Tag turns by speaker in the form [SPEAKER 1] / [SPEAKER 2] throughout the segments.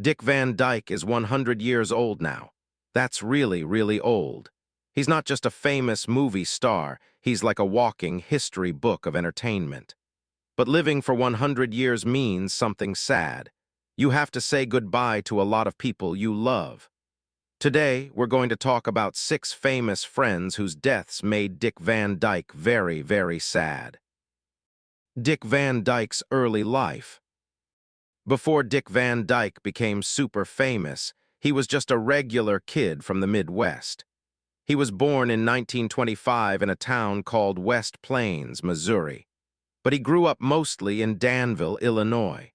[SPEAKER 1] Dick Van Dyke is 100 years old now. That's really, really old. He's not just a famous movie star, he's like a walking history book of entertainment. But living for 100 years means something sad. You have to say goodbye to a lot of people you love. Today, we're going to talk about 6 famous friends whose deaths made Dick Van Dyke very, very sad. Dick Van Dyke's early life. Before Dick Van Dyke became super famous, he was just a regular kid from the Midwest. He was born in 1925 in a town called West Plains, Missouri. But he grew up mostly in Danville, Illinois.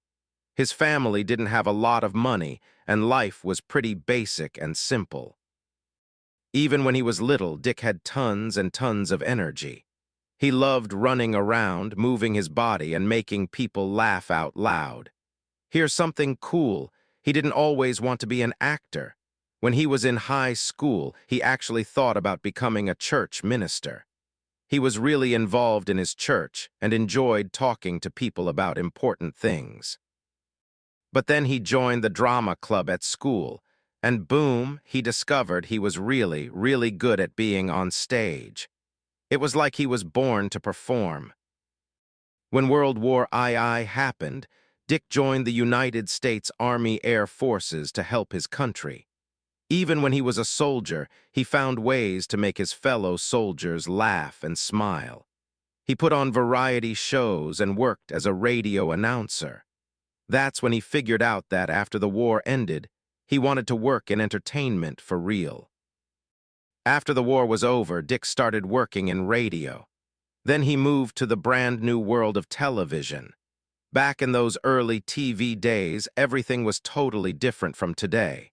[SPEAKER 1] His family didn't have a lot of money, and life was pretty basic and simple. Even when he was little, Dick had tons and tons of energy. He loved running around, moving his body, and making people laugh out loud. Here's something cool. He didn't always want to be an actor. When he was in high school, he actually thought about becoming a church minister. He was really involved in his church and enjoyed talking to people about important things. But then he joined the drama club at school, and boom, he discovered he was really, really good at being on stage. It was like he was born to perform. When World War II happened, Dick joined the United States Army Air Forces to help his country. Even when he was a soldier, he found ways to make his fellow soldiers laugh and smile. He put on variety shows and worked as a radio announcer. That's when he figured out that after the war ended, he wanted to work in entertainment for real. After the war was over, Dick started working in radio. Then he moved to the brand new world of television. Back in those early TV days, everything was totally different from today.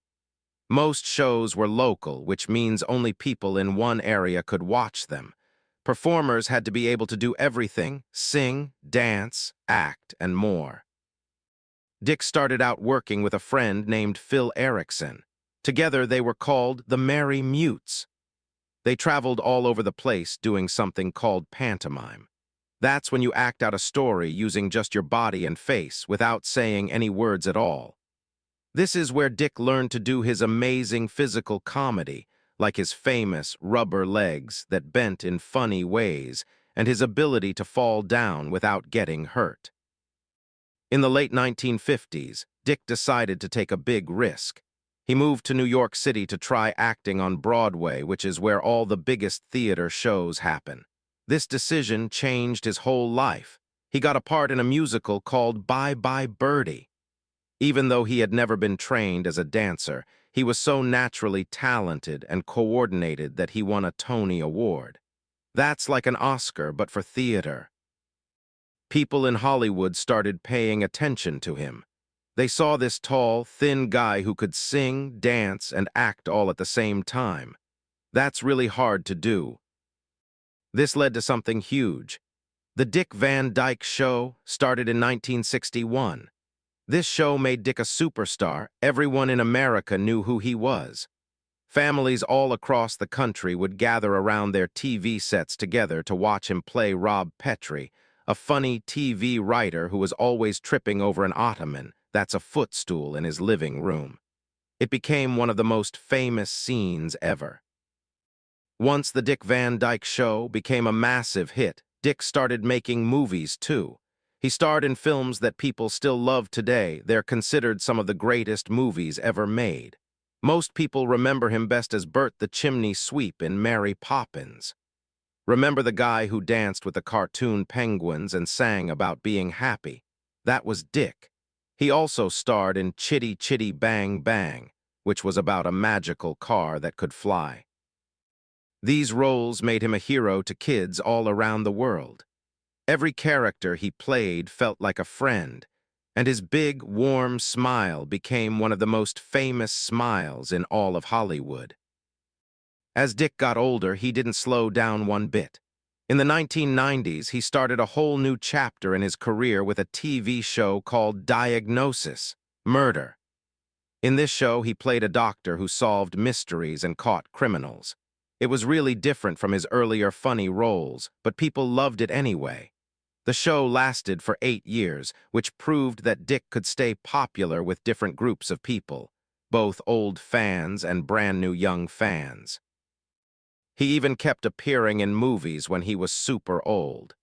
[SPEAKER 1] Most shows were local, which means only people in one area could watch them. Performers had to be able to do everything: sing, dance, act, and more. Dick started out working with a friend named Phil Erickson. Together they were called the Merry Mutes. They traveled all over the place doing something called pantomime. That's when you act out a story using just your body and face without saying any words at all. This is where Dick learned to do his amazing physical comedy, like his famous rubber legs that bent in funny ways and his ability to fall down without getting hurt. In the late 1950s, Dick decided to take a big risk. He moved to New York City to try acting on Broadway, which is where all the biggest theater shows happen. This decision changed his whole life. He got a part in a musical called Bye Bye Birdie. Even though he had never been trained as a dancer, he was so naturally talented and coordinated that he won a Tony Award. That's like an Oscar, but for theater. People in Hollywood started paying attention to him. They saw this tall, thin guy who could sing, dance, and act all at the same time. That's really hard to do. This led to something huge. The Dick Van Dyke Show started in 1961. This show made Dick a superstar. Everyone in America knew who he was. Families all across the country would gather around their TV sets together to watch him play Rob Petrie, a funny TV writer who was always tripping over an ottoman, that's a footstool, in his living room. It became one of the most famous scenes ever. Once the Dick Van Dyke Show became a massive hit, Dick started making movies too. He starred in films that people still love today. They're considered some of the greatest movies ever made. Most people remember him best as Bert the Chimney Sweep in Mary Poppins. Remember the guy who danced with the cartoon penguins and sang about being happy? That was Dick. He also starred in Chitty Chitty Bang Bang, which was about a magical car that could fly. These roles made him a hero to kids all around the world. Every character he played felt like a friend, and his big, warm smile became one of the most famous smiles in all of Hollywood. As Dick got older, he didn't slow down one bit. In the 1990s, he started a whole new chapter in his career with a TV show called Diagnosis: Murder. In this show, he played a doctor who solved mysteries and caught criminals. It was really different from his earlier funny roles, but people loved it anyway. The show lasted for 8 years, which proved that Dick could stay popular with different groups of people, both old fans and brand new young fans. He even kept appearing in movies when he was super old.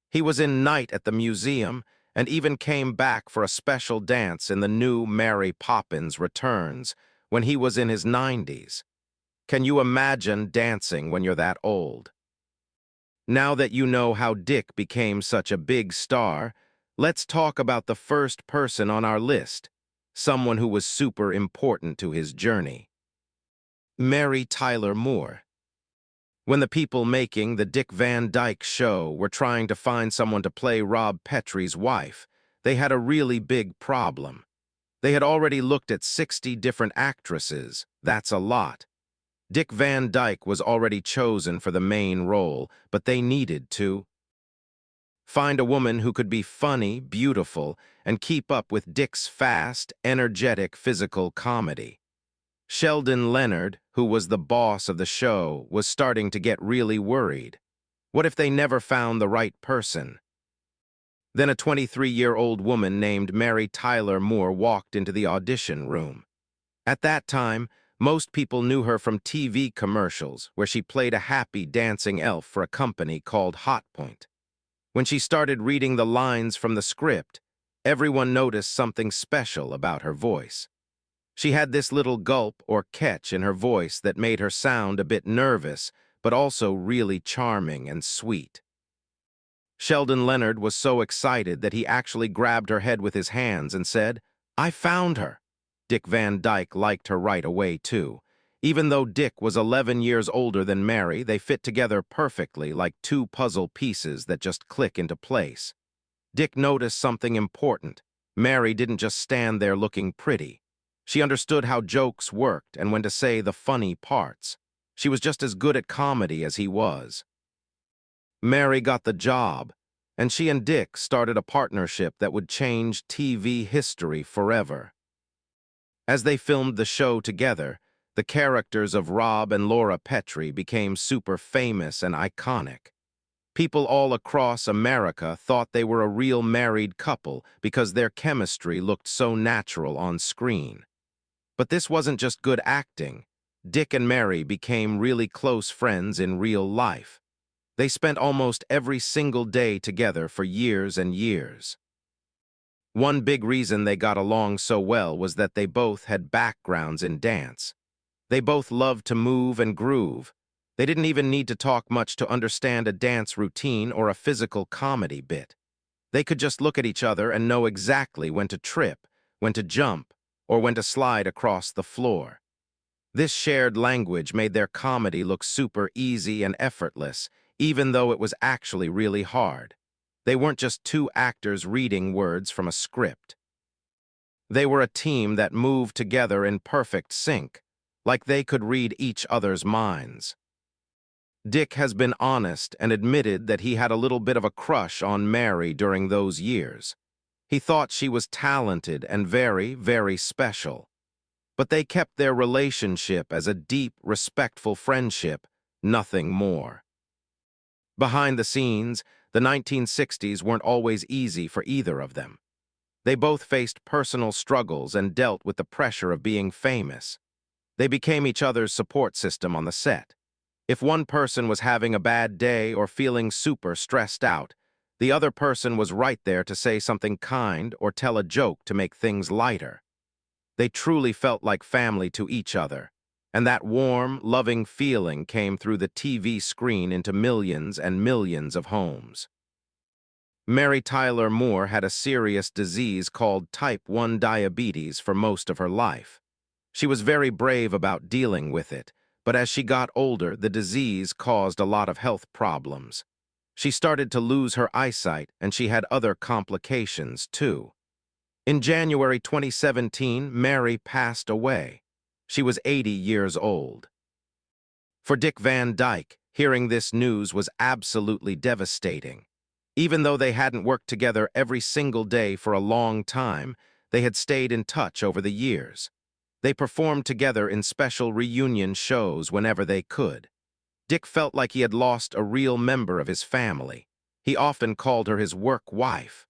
[SPEAKER 1] He was in Night at the Museum and even came back for a special dance in the new Mary Poppins Returns when he was in his 90s. Can you imagine dancing when you're that old? Now that you know how Dick became such a big star, let's talk about the first person on our list, someone who was super important to his journey. Mary Tyler Moore. When the people making the Dick Van Dyke Show were trying to find someone to play Rob Petrie's wife, they had a really big problem. They had already looked at 60 different actresses. That's a lot. Dick Van Dyke was already chosen for the main role, but they needed to find a woman who could be funny, beautiful, and keep up with Dick's fast, energetic physical comedy. Sheldon Leonard, who was the boss of the show, was starting to get really worried. What if they never found the right person? Then a 23-year-old woman named Mary Tyler Moore walked into the audition room. At that time, most people knew her from TV commercials, where she played a happy dancing elf for a company called Hot Point. When she started reading the lines from the script, everyone noticed something special about her voice. She had this little gulp or catch in her voice that made her sound a bit nervous, but also really charming and sweet. Sheldon Leonard was so excited that he actually grabbed her head with his hands and said, "I found her." Dick Van Dyke liked her right away, too. Even though Dick was 11 years older than Mary, they fit together perfectly like two puzzle pieces that just click into place. Dick noticed something important. Mary didn't just stand there looking pretty. She understood how jokes worked and when to say the funny parts. She was just as good at comedy as he was. Mary got the job, and she and Dick started a partnership that would change TV history forever. As they filmed the show together, the characters of Rob and Laura Petrie became super famous and iconic. People all across America thought they were a real married couple because their chemistry looked so natural on screen. But this wasn't just good acting. Dick and Mary became really close friends in real life. They spent almost every single day together for years and years. One big reason they got along so well was that they both had backgrounds in dance. They both loved to move and groove. They didn't even need to talk much to understand a dance routine or a physical comedy bit. They could just look at each other and know exactly when to trip, when to jump, or when to slide across the floor. This shared language made their comedy look super easy and effortless, even though it was actually really hard. They weren't just two actors reading words from a script. They were a team that moved together in perfect sync, like they could read each other's minds. Dick has been honest and admitted that he had a little bit of a crush on Mary during those years. He thought she was talented and very, very special. But they kept their relationship as a deep, respectful friendship, nothing more. Behind the scenes, the 1960s weren't always easy for either of them. They both faced personal struggles and dealt with the pressure of being famous. They became each other's support system on the set. If one person was having a bad day or feeling super stressed out, the other person was right there to say something kind or tell a joke to make things lighter. They truly felt like family to each other, and that warm, loving feeling came through the TV screen into millions and millions of homes. Mary Tyler Moore had a serious disease called type 1 diabetes for most of her life. She was very brave about dealing with it, but as she got older, the disease caused a lot of health problems. She started to lose her eyesight, and she had other complications, too. In January 2017, Mary passed away. She was 80 years old. For Dick Van Dyke, hearing this news was absolutely devastating. Even though they hadn't worked together every single day for a long time, they had stayed in touch over the years. They performed together in special reunion shows whenever they could. Dick felt like he had lost a real member of his family. He often called her his work wife.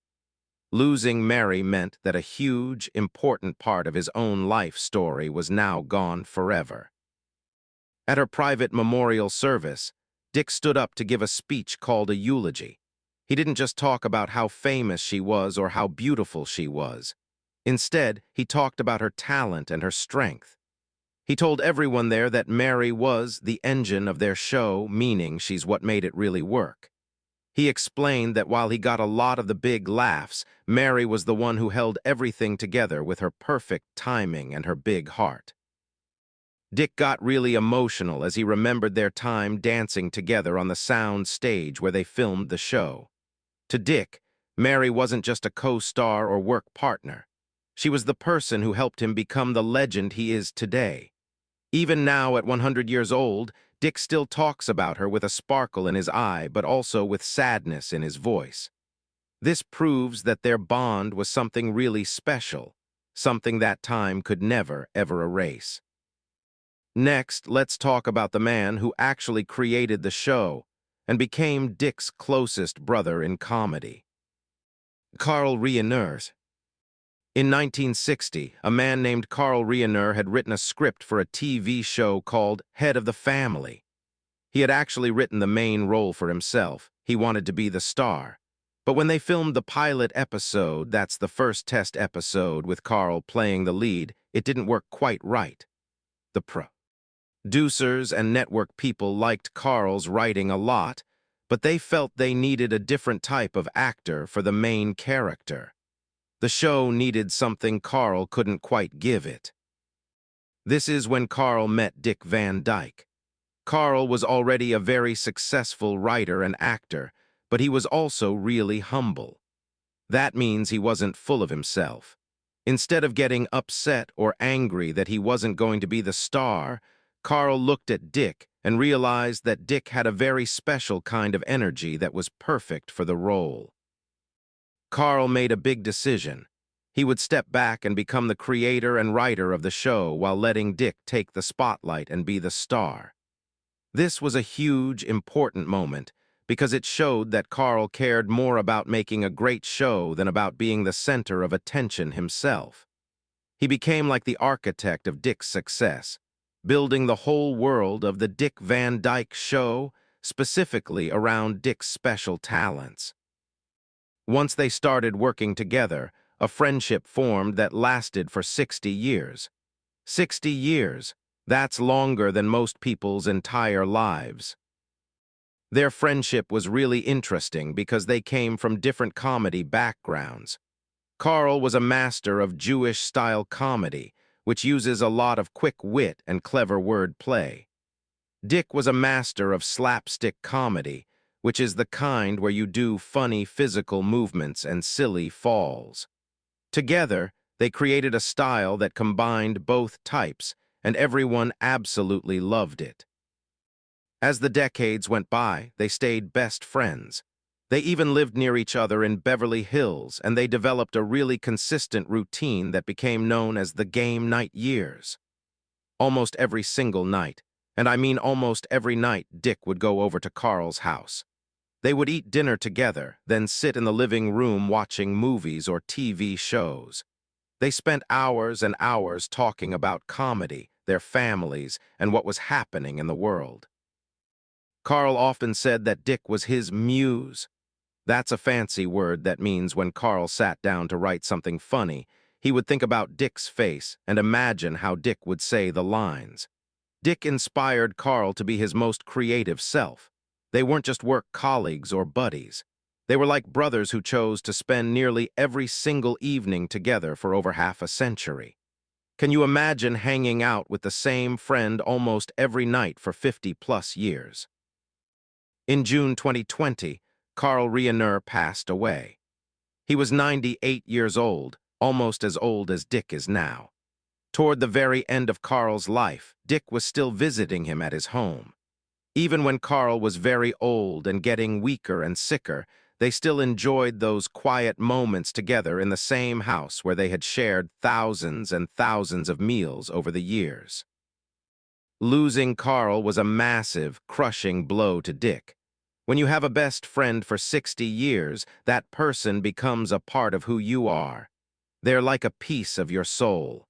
[SPEAKER 1] Losing Mary meant that a huge, important part of his own life story was now gone forever. At her private memorial service, Dick stood up to give a speech called a eulogy. He didn't just talk about how famous she was or how beautiful she was. Instead, he talked about her talent and her strength. He told everyone there that Mary was the engine of their show, meaning she's what made it really work. He explained that while he got a lot of the big laughs, Mary was the one who held everything together with her perfect timing and her big heart. Dick got really emotional as he remembered their time dancing together on the sound stage where they filmed the show. To Dick, Mary wasn't just a co-star or work partner. She was the person who helped him become the legend he is today. Even now, at 100 years old, Dick still talks about her with a sparkle in his eye, but also with sadness in his voice. This proves that their bond was something really special, something that time could never, ever erase. Next, let's talk about the man who actually created the show and became Dick's closest brother in comedy. Carl Reiner. In 1960, a man named Carl Reiner had written a script for a TV show called Head of the Family. He had actually written the main role for himself. He wanted to be the star. But when they filmed the pilot episode, that's the first test episode with Carl playing the lead, it didn't work quite right. The producers and network people liked Carl's writing a lot, but they felt they needed a different type of actor for the main character. The show needed something Carl couldn't quite give it. This is when Carl met Dick Van Dyke. Carl was already a very successful writer and actor, but he was also really humble. That means he wasn't full of himself. Instead of getting upset or angry that he wasn't going to be the star, Carl looked at Dick and realized that Dick had a very special kind of energy that was perfect for the role. Carl made a big decision. He would step back and become the creator and writer of the show while letting Dick take the spotlight and be the star. This was a huge, important moment because it showed that Carl cared more about making a great show than about being the center of attention himself. He became like the architect of Dick's success, building the whole world of the Dick Van Dyke Show, specifically around Dick's special talents. Once they started working together, a friendship formed that lasted for 60 years. 60 years, that's longer than most people's entire lives. Their friendship was really interesting because they came from different comedy backgrounds. Carl was a master of Jewish-style comedy, which uses a lot of quick wit and clever word play. Dick was a master of slapstick comedy, which is the kind where you do funny physical movements and silly falls. Together, they created a style that combined both types, and everyone absolutely loved it. As the decades went by, they stayed best friends. They even lived near each other in Beverly Hills, and they developed a really consistent routine that became known as the Game Night Years. Almost every single night, and I mean almost every night, Dick would go over to Carl's house. They would eat dinner together, then sit in the living room watching movies or TV shows. They spent hours and hours talking about comedy, their families, and what was happening in the world. Carl often said that Dick was his muse. That's a fancy word that means when Carl sat down to write something funny, he would think about Dick's face and imagine how Dick would say the lines. Dick inspired Carl to be his most creative self. They weren't just work colleagues or buddies. They were like brothers who chose to spend nearly every single evening together for over half a century. Can you imagine hanging out with the same friend almost every night for 50-plus years? In June 2020, Carl Reiner passed away. He was 98 years old, almost as old as Dick is now. Toward the very end of Carl's life, Dick was still visiting him at his home. Even when Carl was very old and getting weaker and sicker, they still enjoyed those quiet moments together in the same house where they had shared thousands and thousands of meals over the years. Losing Carl was a massive, crushing blow to Dick. When you have a best friend for 60 years, that person becomes a part of who you are. They're like a piece of your soul.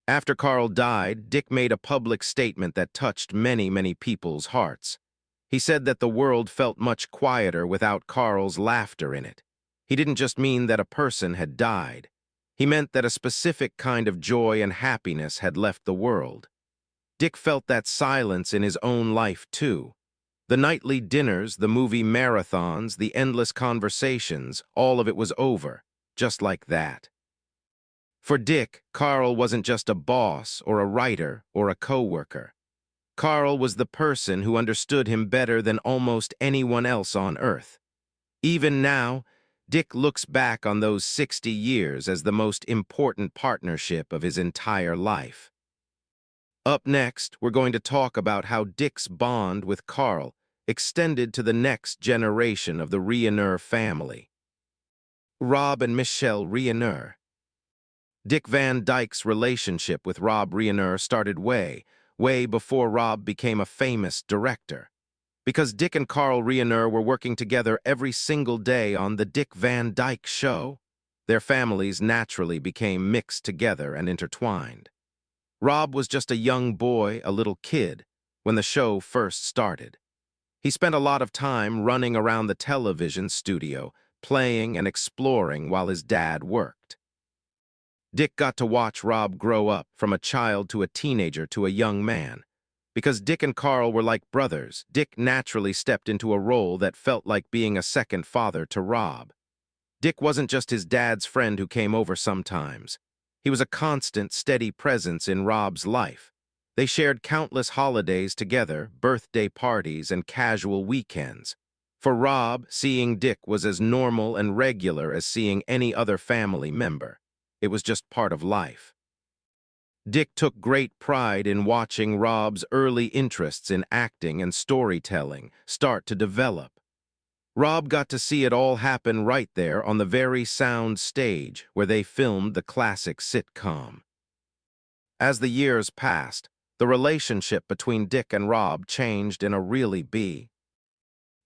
[SPEAKER 1] After Carl died, Dick made a public statement that touched many, many people's hearts. He said that the world felt much quieter without Carl's laughter in it. He didn't just mean that a person had died. He meant that a specific kind of joy and happiness had left the world. Dick felt that silence in his own life, too. The nightly dinners, the movie marathons, the endless conversations, all of it was over, just like that. For Dick, Carl wasn't just a boss or a writer or a co-worker. Carl was the person who understood him better than almost anyone else on Earth. Even now, Dick looks back on those 60 years as the most important partnership of his entire life. Up next, we're going to talk about how Dick's bond with Carl extended to the next generation of the Reiner family. Rob and Michelle Reiner. Dick Van Dyke's relationship with Rob Reiner started way before Rob became a famous director. Because Dick and Carl Reiner were working together every single day on The Dick Van Dyke Show, their families naturally became mixed together and intertwined. Rob was just a young boy, a little kid, when the show first started. He spent a lot of time running around the television studio, playing and exploring while his dad worked. Dick got to watch Rob grow up from a child to a teenager to a young man. Because Dick and Carl were like brothers, Dick naturally stepped into a role that felt like being a second father to Rob. Dick wasn't just his dad's friend who came over sometimes. He was a constant, steady presence in Rob's life. They shared countless holidays together, birthday parties, and casual weekends. For Rob, seeing Dick was as normal and regular as seeing any other family member. It was just part of life. Dick took great pride in watching Rob's early interests in acting and storytelling start to develop. Rob got to see it all happen right there on the very sound stage where they filmed the classic sitcom. As the years passed, the relationship between Dick and Rob changed in a really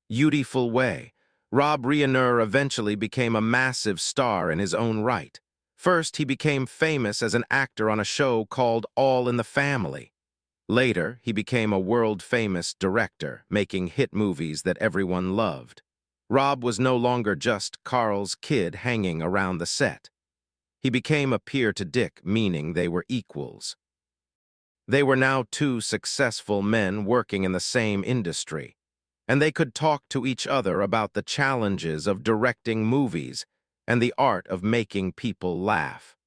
[SPEAKER 1] beautiful way. Rob Reiner eventually became a massive star in his own right. First, he became famous as an actor on a show called All in the Family. Later, he became a world-famous director, making hit movies that everyone loved. Rob was no longer just Carl's kid hanging around the set. He became a peer to Dick, meaning they were equals. They were now two successful men working in the same industry, and they could talk to each other about the challenges of directing movies and the art of making people laugh.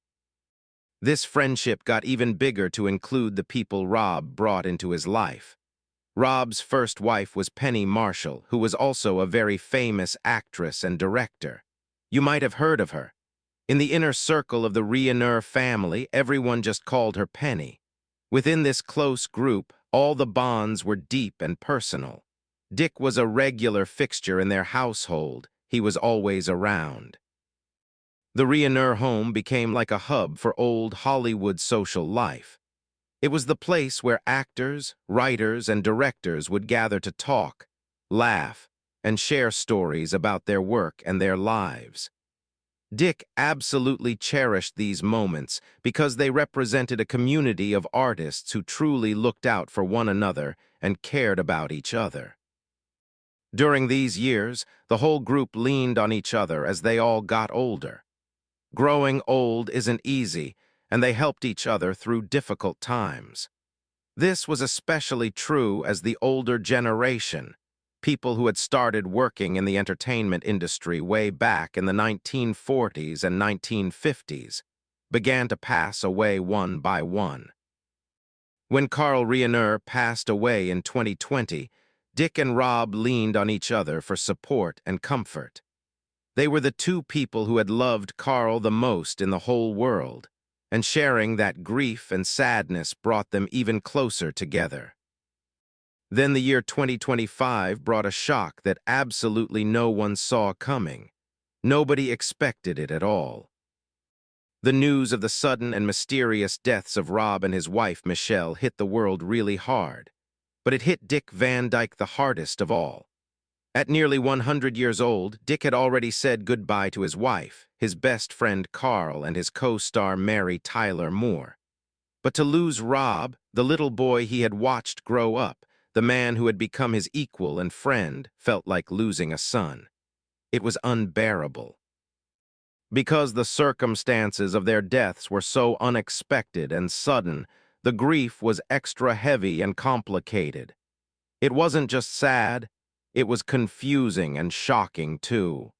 [SPEAKER 1] This friendship got even bigger to include the people Rob brought into his life. Rob's first wife was Penny Marshall, who was also a very famous actress and director. You might have heard of her. In the inner circle of the Reiner family, everyone just called her Penny. Within this close group, all the bonds were deep and personal. Dick was a regular fixture in their household. He was always around. The Reiner home became like a hub for old Hollywood social life. It was the place where actors, writers, and directors would gather to talk, laugh, and share stories about their work and their lives. Dick absolutely cherished these moments because they represented a community of artists who truly looked out for one another and cared about each other. During these years, the whole group leaned on each other as they all got older. Growing old isn't easy, and they helped each other through difficult times. This was especially true as the older generation, people who had started working in the entertainment industry way back in the 1940s and 1950s, began to pass away one by one. When Carl Reiner passed away in 2020, Dick and Rob leaned on each other for support and comfort. They were the two people who had loved Carl the most in the whole world, and sharing that grief and sadness brought them even closer together. Then the year 2025 brought a shock that absolutely no one saw coming. Nobody expected it at all. The news of the sudden and mysterious deaths of Rob and his wife Michelle hit the world really hard, but it hit Dick Van Dyke the hardest of all. At nearly 100 years old, Dick had already said goodbye to his wife, his best friend Carl, and his co-star Mary Tyler Moore. But to lose Rob, the little boy he had watched grow up, the man who had become his equal and friend, felt like losing a son. It was unbearable. Because the circumstances of their deaths were so unexpected and sudden, the grief was extra heavy and complicated. It wasn't just sad, it was confusing and shocking too.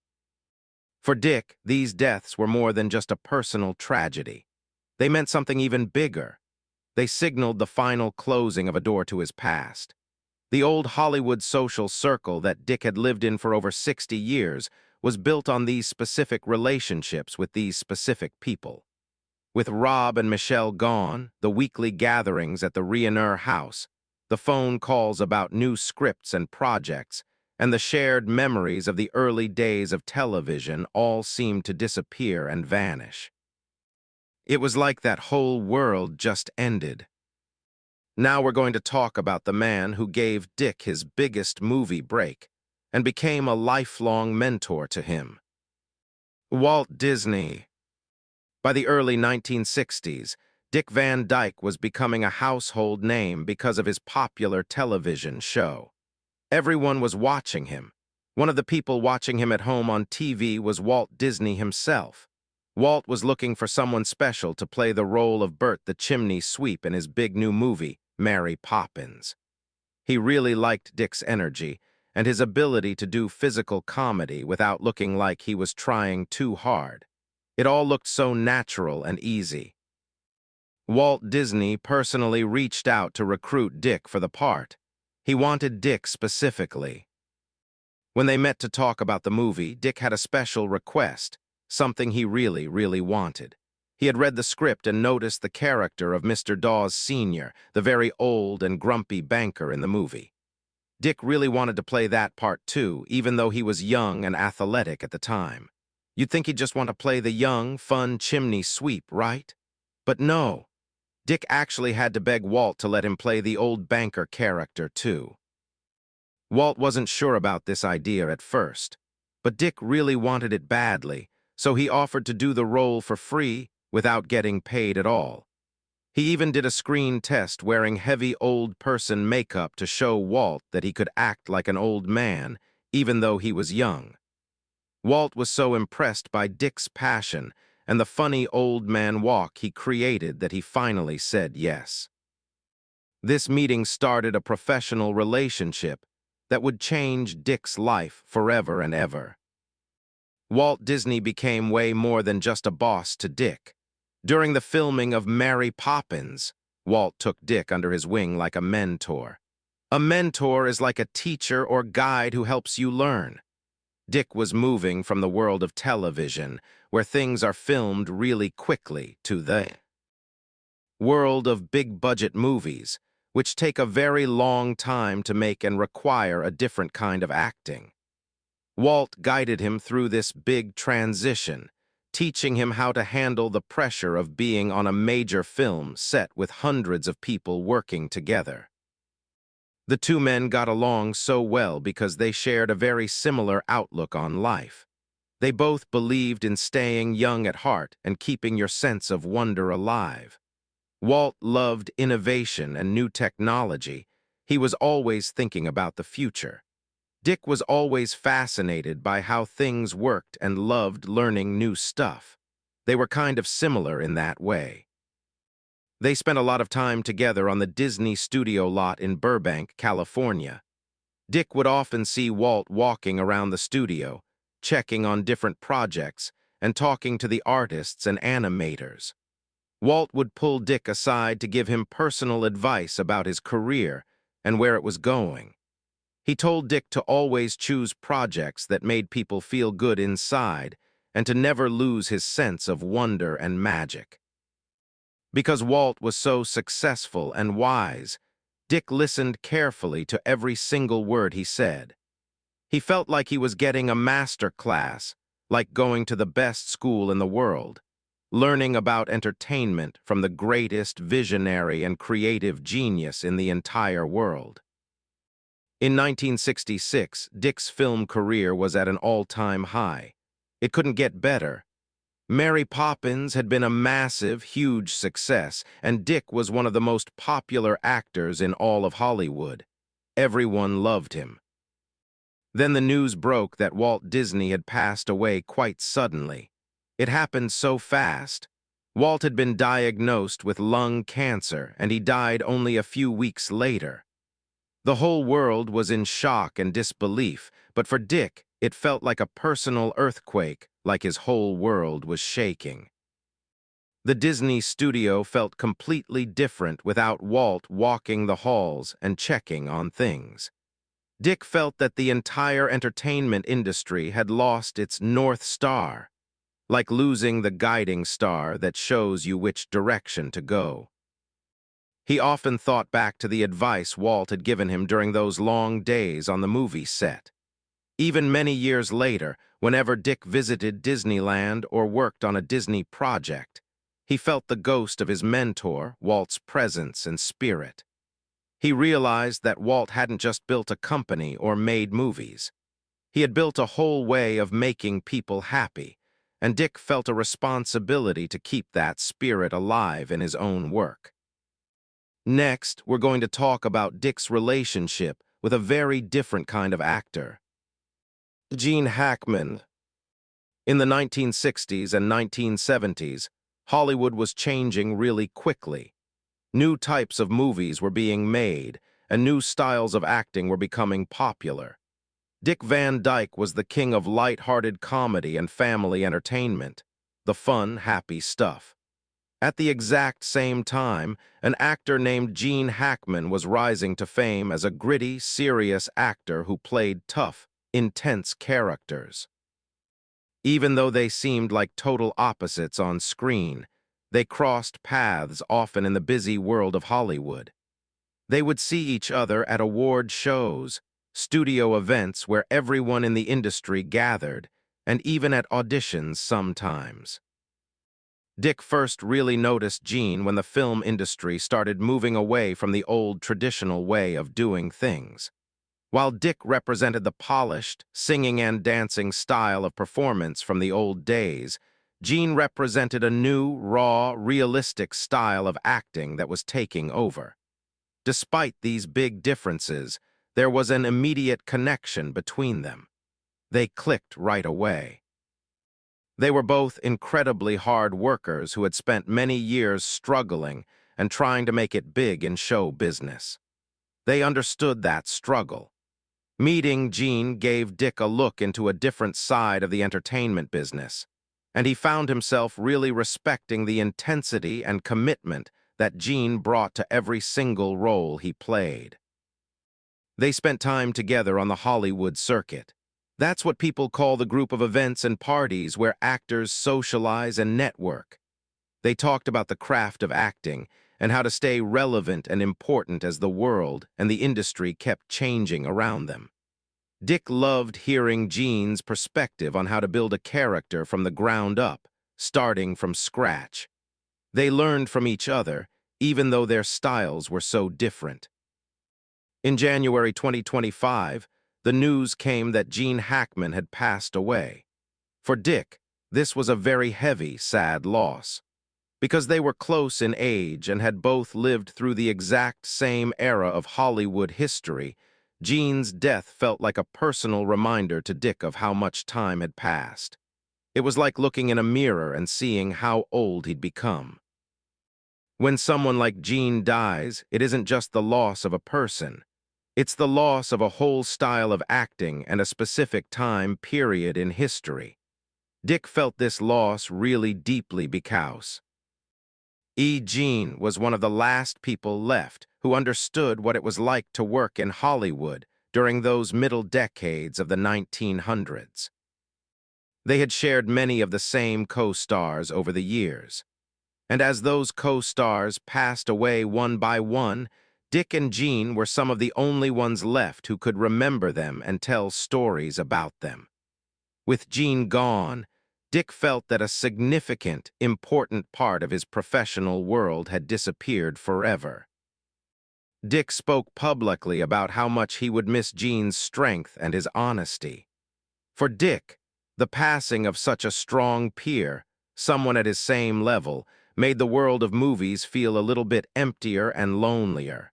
[SPEAKER 1] For Dick, these deaths were more than just a personal tragedy. They meant something even bigger. They signaled the final closing of a door to his past. The old Hollywood social circle that Dick had lived in for over 60 years was built on these specific relationships with these specific people. With Rob and Michelle gone, the weekly gatherings at the Reiner house, the phone calls about new scripts and projects, and the shared memories of the early days of television all seemed to disappear and vanish. It was like that whole world just ended. Now we're going to talk about the man who gave Dick his biggest movie break and became a lifelong mentor to him. Walt Disney. By the early 1960s, Dick Van Dyke was becoming a household name because of his popular television show. Everyone was watching him. One of the people watching him at home on TV was Walt Disney himself. Walt was looking for someone special to play the role of Bert the Chimney Sweep in his big new movie, Mary Poppins. He really liked Dick's energy and his ability to do physical comedy without looking like he was trying too hard. It all looked so natural and easy. Walt Disney personally reached out to recruit Dick for the part. He wanted Dick specifically. When they met to talk about the movie, Dick had a special request, something he really wanted. He had read the script and noticed the character of Mr. Dawes Sr., the very old and grumpy banker in the movie. Dick really wanted to play that part too, even though he was young and athletic at the time. You'd think he'd just want to play the young, fun chimney sweep, right? But no. Dick actually had to beg Walt to let him play the old banker character too. Walt wasn't sure about this idea at first, but Dick really wanted it badly, so he offered to do the role for free without getting paid at all. He even did a screen test wearing heavy old person makeup to show Walt that he could act like an old man, even though he was young. Walt was so impressed by Dick's passion and the funny old man walk he created that he finally said yes. This meeting started a professional relationship that would change Dick's life forever and ever. Walt Disney became way more than just a boss to Dick. During the filming of Mary Poppins, Walt took Dick under his wing like a mentor. A mentor is like a teacher or guide who helps you learn. Dick was moving from the world of television, where things are filmed really quickly, to the world of big-budget movies, which take a very long time to make and require a different kind of acting. Walt guided him through this big transition, teaching him how to handle the pressure of being on a major film set with hundreds of people working together. The two men got along so well because they shared a very similar outlook on life. They both believed in staying young at heart and keeping your sense of wonder alive. Walt loved innovation and new technology. He was always thinking about the future. Dick was always fascinated by how things worked and loved learning new stuff. They were kind of similar in that way. They spent a lot of time together on the Disney studio lot in Burbank, California. Dick would often see Walt walking around the studio, checking on different projects, and talking to the artists and animators. Walt would pull Dick aside to give him personal advice about his career and where it was going. He told Dick to always choose projects that made people feel good inside and to never lose his sense of wonder and magic. Because Walt was so successful and wise, Dick listened carefully to every single word he said. He felt like he was getting a master class, like going to the best school in the world, learning about entertainment from the greatest visionary and creative genius in the entire world. In 1966, Dick's film career was at an all-time high. It couldn't get better. Mary Poppins had been a massive, huge success, and Dick was one of the most popular actors in all of Hollywood. Everyone loved him. Then the news broke that Walt Disney had passed away quite suddenly. It happened so fast. Walt had been diagnosed with lung cancer, and he died only a few weeks later. The whole world was in shock and disbelief, but for Dick, it felt like a personal earthquake, like his whole world was shaking. The Disney studio felt completely different without Walt walking the halls and checking on things. Dick felt that the entire entertainment industry had lost its North Star, like losing the guiding star that shows you which direction to go. He often thought back to the advice Walt had given him during those long days on the movie set. Even many years later, whenever Dick visited Disneyland or worked on a Disney project, he felt the ghost of his mentor, Walt's presence and spirit. He realized that Walt hadn't just built a company or made movies. He had built a whole way of making people happy, and Dick felt a responsibility to keep that spirit alive in his own work. Next, we're going to talk about Dick's relationship with a very different kind of actor, Gene Hackman. In the 1960s and 1970s, Hollywood was changing really quickly. New types of movies were being made, and new styles of acting were becoming popular. Dick Van Dyke was the king of light-hearted comedy and family entertainment, the fun, happy stuff. At the exact same time, an actor named Gene Hackman was rising to fame as a gritty, serious actor who played tough, intense characters. Even though they seemed like total opposites on screen, they crossed paths often in the busy world of Hollywood. They would see each other at award shows, studio events where everyone in the industry gathered, and even at auditions sometimes. Dick first really noticed Gene when the film industry started moving away from the old traditional way of doing things. While Dick represented the polished, singing and dancing style of performance from the old days, Gene represented a new, raw, realistic style of acting that was taking over. Despite these big differences, there was an immediate connection between them. They clicked right away. They were both incredibly hard workers who had spent many years struggling and trying to make it big in show business. They understood that struggle. Meeting Gene gave Dick a look into a different side of the entertainment business, and he found himself really respecting the intensity and commitment that Gene brought to every single role he played. They spent time together on the Hollywood circuit. That's what people call the group of events and parties where actors socialize and network. They talked about the craft of acting and how to stay relevant and important as the world and the industry kept changing around them. Dick loved hearing Gene's perspective on how to build a character from the ground up, starting from scratch. They learned from each other, even though their styles were so different. In January 2025, the news came that Gene Hackman had passed away. For Dick, this was a very heavy, sad loss. Because they were close in age and had both lived through the exact same era of Hollywood history, Gene's death felt like a personal reminder to Dick of how much time had passed. It was like looking in a mirror and seeing how old he'd become. When someone like Gene dies, it isn't just the loss of a person. It's the loss of a whole style of acting and a specific time period in history. Dick felt this loss really deeply because Gene was one of the last people left who understood what it was like to work in Hollywood during those middle decades of the 1900s. They had shared many of the same co-stars over the years. And as those co-stars passed away one by one, Dick and Gene were some of the only ones left who could remember them and tell stories about them. With Gene gone, Dick felt that a significant, important part of his professional world had disappeared forever. Dick spoke publicly about how much he would miss Gene's strength and his honesty. For Dick, the passing of such a strong peer, someone at his same level, made the world of movies feel a little bit emptier and lonelier.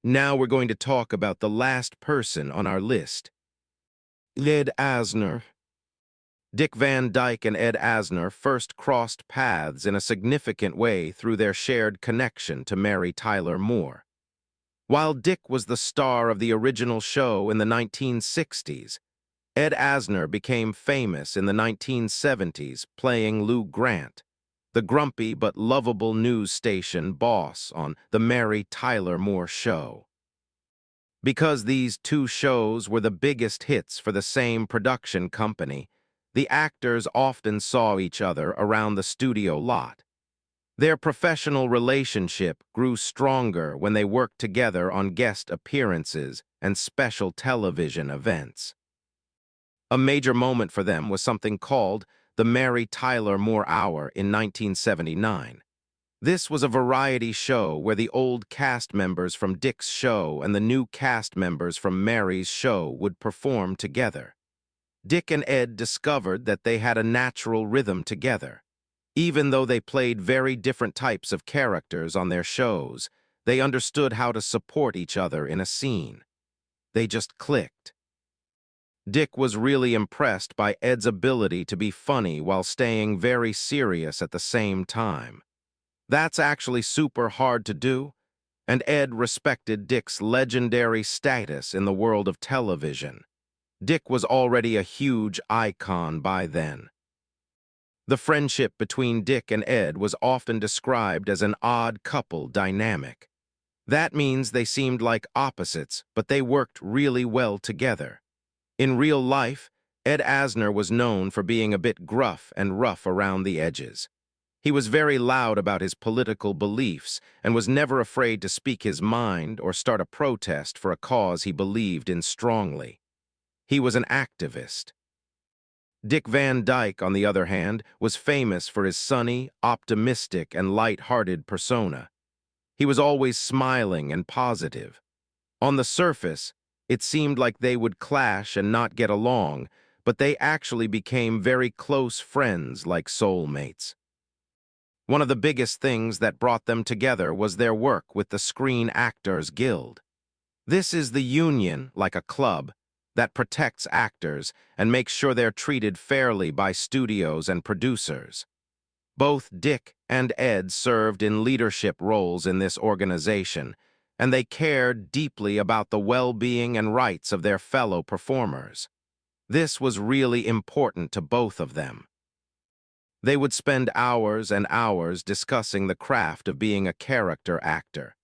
[SPEAKER 1] Now we're going to talk about the last person on our list, Ed Asner. Dick Van Dyke and Ed Asner first crossed paths in a significant way through their shared connection to Mary Tyler Moore. While Dick was the star of the original show in the 1960s, Ed Asner became famous in the 1970s playing Lou Grant, the grumpy but lovable news station boss on The Mary Tyler Moore Show. Because these two shows were the biggest hits for the same production company, the actors often saw each other around the studio lot. Their professional relationship grew stronger when they worked together on guest appearances and special television events. A major moment for them was something called the Mary Tyler Moore Hour in 1979. This was a variety show where the old cast members from Dick's show and the new cast members from Mary's show would perform together. Dick and Ed discovered that they had a natural rhythm together. Even though they played very different types of characters on their shows, they understood how to support each other in a scene. They just clicked. Dick was really impressed by Ed's ability to be funny while staying very serious at the same time. That's actually super hard to do, and Ed respected Dick's legendary status in the world of television. Dick was already a huge icon by then. The friendship between Dick and Ed was often described as an odd couple dynamic. That means they seemed like opposites, but they worked really well together. In real life, Ed Asner was known for being a bit gruff and rough around the edges. He was very loud about his political beliefs and was never afraid to speak his mind or start a protest for a cause he believed in strongly. He was an activist. Dick Van Dyke, on the other hand, was famous for his sunny, optimistic, and light-hearted persona. He was always smiling and positive. On the surface, it seemed like they would clash and not get along, but they actually became very close friends like soulmates. One of the biggest things that brought them together was their work with the Screen Actors Guild. This is the union, like a club, that protects actors and makes sure they're treated fairly by studios and producers. Both Dick and Ed served in leadership roles in this organization, and they cared deeply about the well-being and rights of their fellow performers. This was really important to both of them. They would spend hours and hours discussing the craft of being a character actor.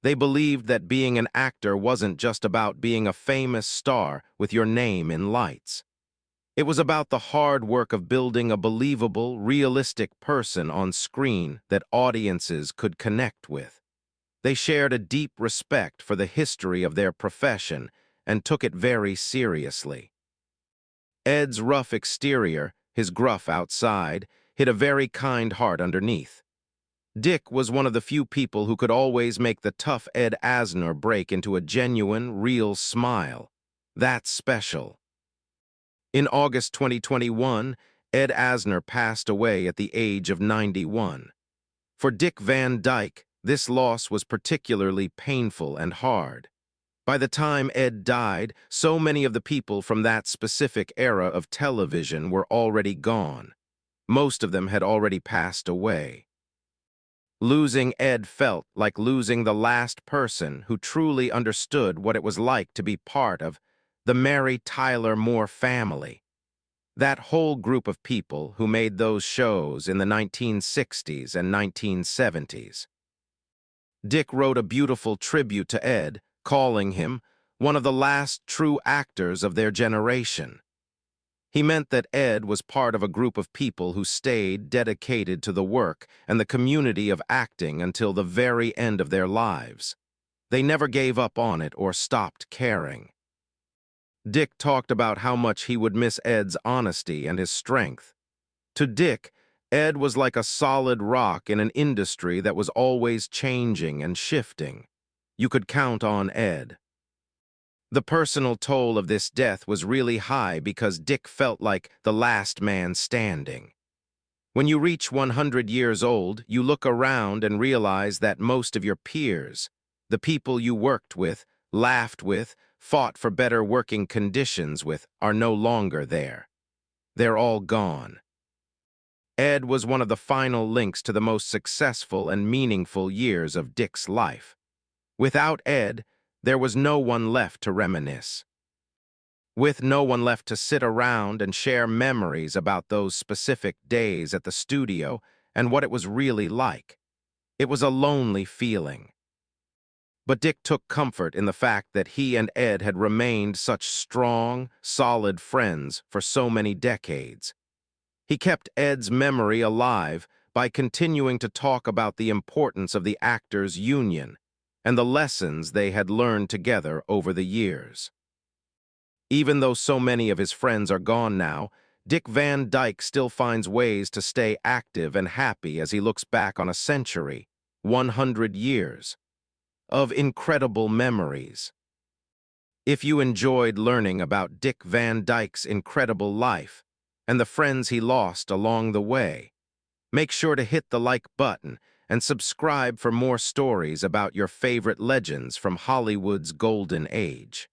[SPEAKER 1] They believed that being an actor wasn't just about being a famous star with your name in lights. It was about the hard work of building a believable, realistic person on screen that audiences could connect with. They shared a deep respect for the history of their profession and took it very seriously. Ed's rough exterior, his gruff outside, hid a very kind heart underneath. Dick was one of the few people who could always make the tough Ed Asner break into a genuine, real smile. That's special. In August 2021, Ed Asner passed away at the age of 91. For Dick Van Dyke, this loss was particularly painful and hard. By the time Ed died, so many of the people from that specific era of television were already gone. Most of them had already passed away. Losing Ed felt like losing the last person who truly understood what it was like to be part of the Mary Tyler Moore family. That whole group of people who made those shows in the 1960s and 1970s. Dick wrote a beautiful tribute to Ed, calling him one of the last true actors of their generation. He meant that Ed was part of a group of people who stayed dedicated to the work and the community of acting until the very end of their lives. They never gave up on it or stopped caring. Dick talked about how much he would miss Ed's honesty and his strength. To Dick, Ed was like a solid rock in an industry that was always changing and shifting. You could count on Ed. The personal toll of this death was really high because Dick felt like the last man standing. When you reach 100 years old, you look around and realize that most of your peers, the people you worked with, laughed with, fought for better working conditions with, are no longer there. They're all gone. Ed was one of the final links to the most successful and meaningful years of Dick's life. Without Ed, there was no one left to reminisce. With no one left to sit around and share memories about those specific days at the studio and what it was really like. It was a lonely feeling. But Dick took comfort in the fact that he and Ed had remained such strong, solid friends for so many decades. He kept Ed's memory alive by continuing to talk about the importance of the actors' union and the lessons they had learned together over the years. Even though so many of his friends are gone now, Dick Van Dyke still finds ways to stay active and happy as he looks back on a century, 100 years, of incredible memories. If you enjoyed learning about Dick Van Dyke's incredible life and the friends he lost along the way, make sure to hit the like button and subscribe for more stories about your favorite legends from Hollywood's golden age.